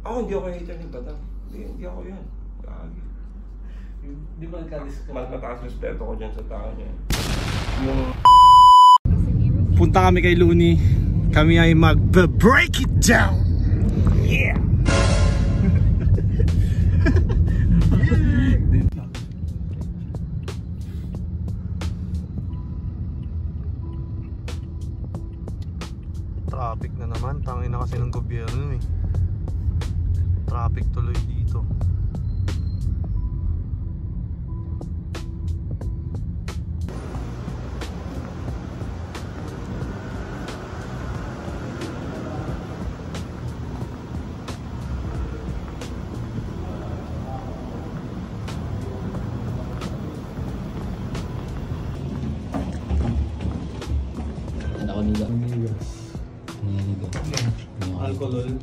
Ako hindi ako hater ng Batang. Hindi ako yan. Gagi. Di ba nagka-discuss? Mas mataas respeto ko dyan sa tao niya. Yung... Punta kami kay Looney. Kami ay mag-break it down. Yeah! Traffic na naman. Tangin na kasi ng gobyerno eh. Traffic tuloy dito. Alcohol.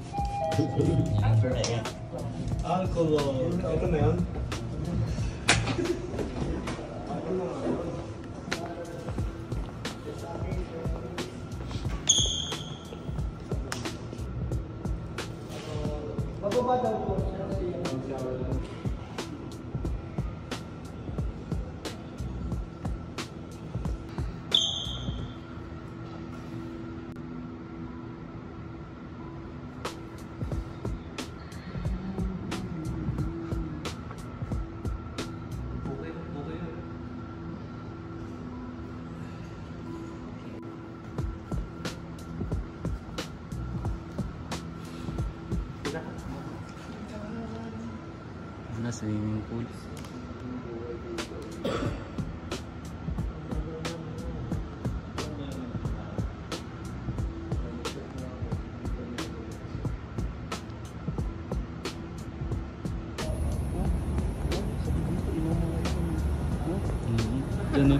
Alcohol. Ito na yan. Bababa daw po. Na swimming pool. Ano?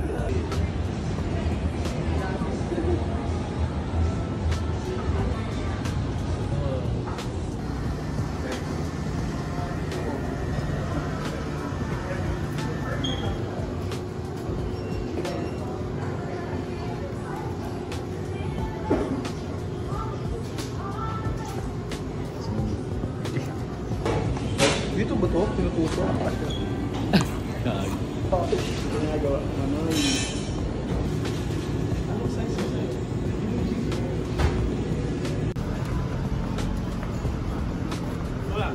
Dito ba ito? Tinutusok? Kagi. Bakit? Ginagawa naman. Anong size mo sa'yo? Wala.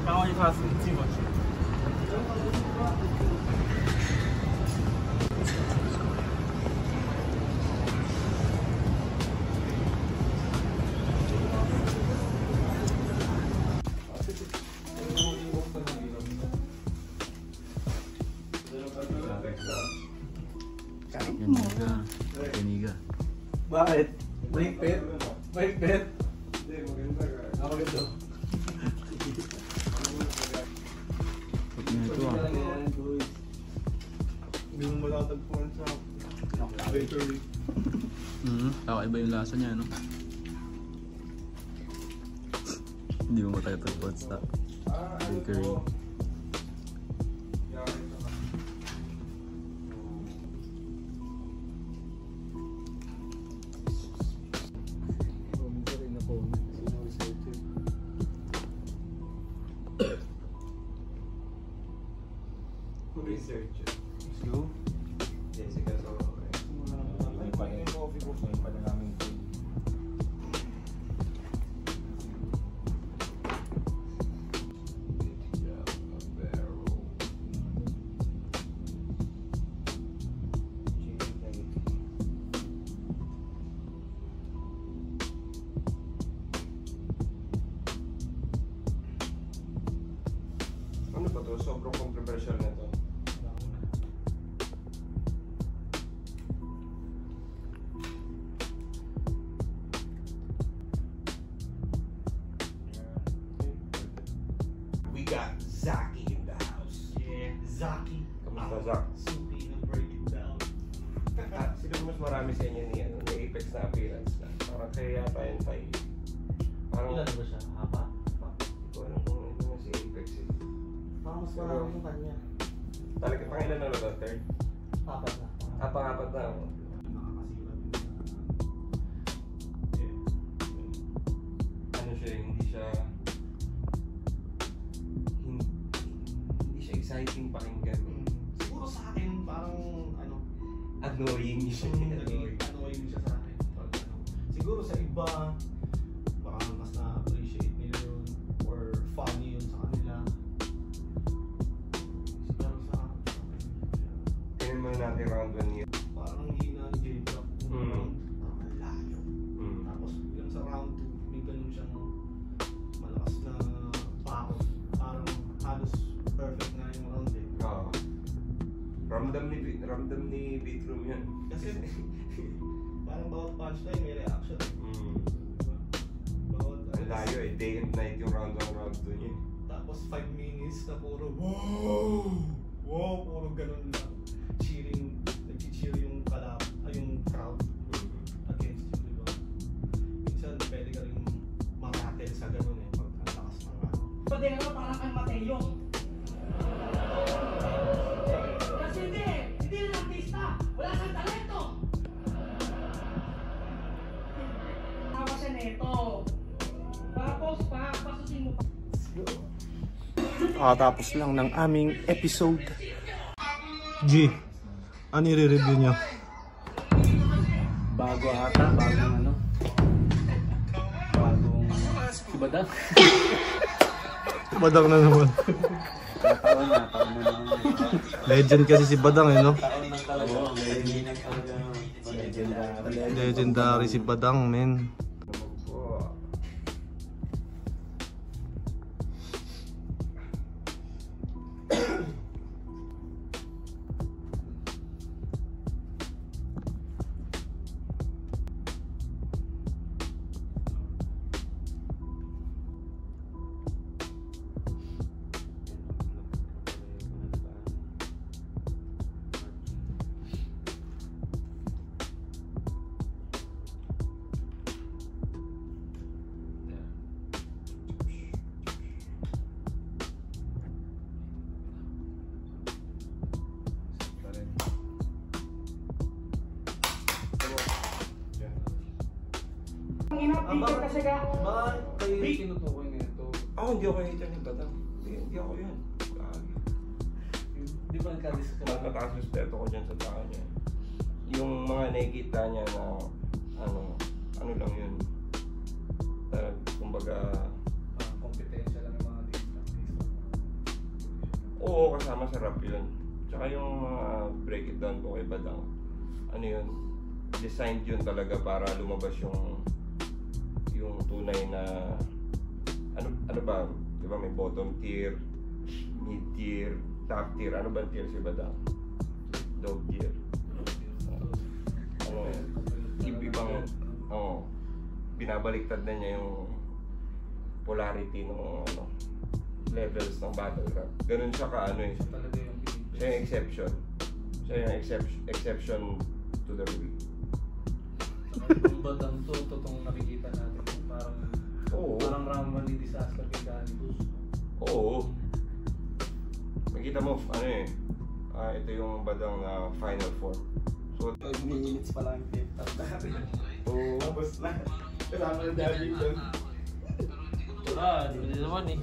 Baka yung kasi. Simo. Kaniga. Bakit? Mahigpit? Mahigpit? Hindi, maganda ka. Ako ganda. Pag na ito ah. Hindi mo matatagpuan sa bakery. Kakaiba yung lasa niya, no? Hindi mo matatagpuan sa bakery. Research. Let's go. Jessica, so may pa yung coffee ko. May pa na namin food. Ano ba to? Sobrang controversial na to. We got Zaki in the house. Yeah, Zaki. Kamusta, Zak? Supi na break it down. Sino mas marami sa inyo ni Apex na appearance na? Parang kaya yata yun pa eh. Parang... Ilan ba siya? Apat? Hindi ko alam kung ito na si Apex eh. Parang mas marami yung kanya. Talaga pang ilan na ba? Third? Apat na. Pang-apat na. Ano siya, hindi siya exciting pakinggan. Siguro sa akin, parang ano, Annoying siya. annoying siya sa akin. Pag, ano, siguro sa iba, baka mas na-appreciate nila yun or funny yun sa kanila. Pero sa akin, Tingnan mo natin round 1 niya. parang hina ni J-Block. Parang layo. Tapos biglang sa round 2, may ganun siyang malakas na pako. Parang halos perfect na yung round eh. Oo. Ramdam ni Beatroom yun. Kasi parang bawat punchline may reaction. Diba? Bawat Ang layo eh. Day and night yung round 1, round 2 niya. Tapos 5 minutes na puro wow! Wow! Puro ganun lang. Cheering, nag-cheer yung yung crowd against you, diba? Minsan pwede ka rin makatel sa ganun eh. Pag ang lakas ng ano. Padero, parang kang Mateo. Kasi hindi rin artista. Wala kang talento. Tawa siya neto. Tapos, pasusin mo pa. Kakatapos lang ng aming episode. G, ano i-review nyo? Bago ata, bagong ano. Bagong si Badang. Badang na naman. Nataon na naman. Legend kasi si Badang eh, no? Taon na talaga. Legendary si Badang, men. Ina-update kasi ka. Bakit kayo yung tinutukoy nito? Ako hindi ako hater ni Badang. Hindi ako yun. Di ba nagka-discuss? Mataas respeto ko dyan sa tao niya. Yung mga nakikita niya na ano lang yun. Kumbaga, Kompetensya lang yung mga artista. oo, kasama sa rap yun. Tsaka yung mga break it down ko kay Badang, ano yun, designed yun talaga para lumabas yung tunay na ano ba, di ba may bottom tier, mid tier, top tier, ano ba tier si Badang? Dog tier. Ano yun, ibang, binabaliktad na niya yung polarity ng levels ng battle rap. Ganun siya ka Talaga yung siya yung exception. Siya yung exception to the rule. Yung Badang to, totoong nakikita natin. Parang round 1 ni Disaster kay Danny Bus. Oo. Makita mo, ito yung Badang na final form. So, 5 minutes pa lang yung fifth up natin. Oo. Tapos na. Kasama na Danny doon. Hindi naman eh.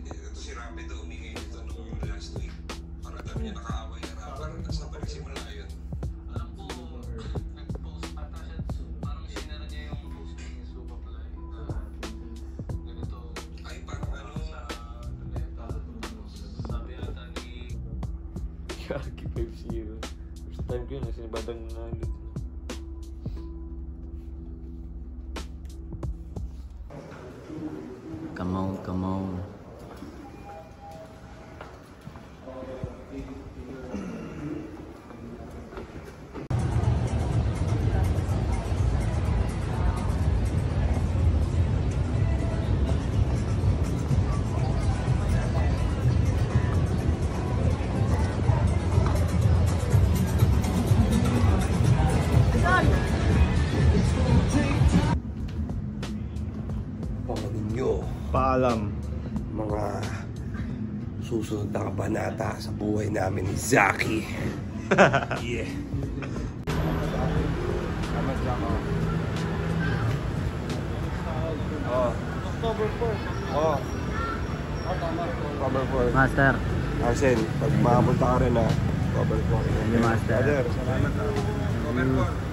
Ito si Rapid umingay dito nung last week. Para dami niya nakaaway na rapper. Tapos na simula yun. Alam ko, nag-post ata siya. Parang sinara niya yung post ni Superfly. Ganito. Ay, parang Sabi ata ni... Kaki 5-0. First time ko yun, kasi Badang na nandito. Come on. Paalam. mga susunod na kabanata sa buhay namin ni Zaki. Yeah. Tama siya ako. Oh. October 4. Oh. Cover 4. Master. Arsen, pag makapunta ka rin cover 4. Master. Brother, salamat. Cover 4.